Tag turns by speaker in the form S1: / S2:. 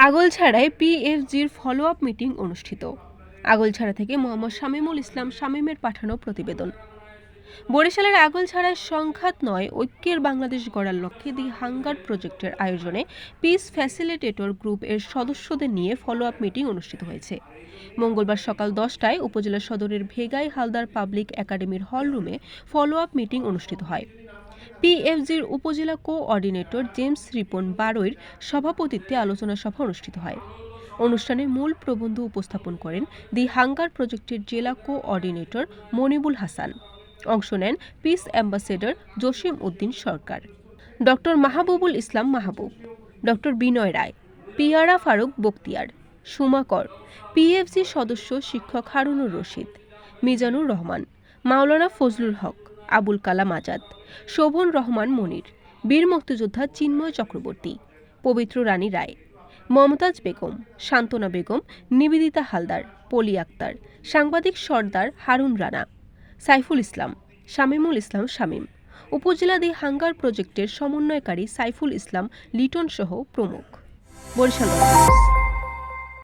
S1: আগলছাড়ায় পিএফজির follow up meeting অনুষ্ঠিত। আগলছাড়া থেকে মোহাম্মদ শামীমুল ইসলাম শামীমের পাঠানো প্রতিবেদন। বরিশালের আগলছাড়ায় সংঘাত নয়, ঐক্যের বাংলাদেশ গড়ার লক্ষ্যে দি হাঙ্গার প্রজেক্টের আয়োজনে পিস ফ্যাসিলিটেটর গ্রুপ এর সদস্যদের নিয়ে ফলো আপ মিটিং অনুষ্ঠিত হয়েছে। মঙ্গলবার সকাল 10টায় উপজেলা সদরের ভেগাই হালদার পাবলিক একাডেমির হল রুমে ফলো আপ মিটিং অনুষ্ঠিত হয়। পিএফজির উপজেলা কোঅর্ডিনেটর জেমস রিপন বারৈর সভাপতিত্বে আলোচনা সভা অনুষ্ঠিত হয়। অনুষ্ঠানে মূল প্রবন্ধ উপস্থাপন করেন দি হাঙ্গার প্রজেক্টের জেলা কোঅর্ডিনেটর মনিবুল হাসান। অংশ নেন পিস অ্যাম্বাসেডর জসিম উদ্দিন সরকার, ডক্টর মাহবুবুল ইসলাম মাহবুব, ডক্টর বিনয় রায়, পিয়ারা ফারুক বক্তিয়ার, সুমাকর, পিএফজি সদস্য শিক্ষক হারুনুর রশিদ, মিজানুর রহমান, মাওলানা ফজলুল হক, আবুল কালাম আজাদ, শোভন রহমান মনির, বীর মুক্তিযোদ্ধা চিন্ময় চক্রবর্তী, পবিত্র রানী রায়, মমতাজ বেগম, শান্তনা বেগম, নিবেদিতা হালদার, পলি আক্তার, সাংবাদিক সর্দার হারুন রানা, সাইফুল ইসলাম, শামীমুল ইসলাম শামীম, উপজেলা দি হাঙ্গার প্রজেক্টের সমন্বয়কারী সাইফুল ইসলাম লিটন সহ প্রমুখ। বরিশাল।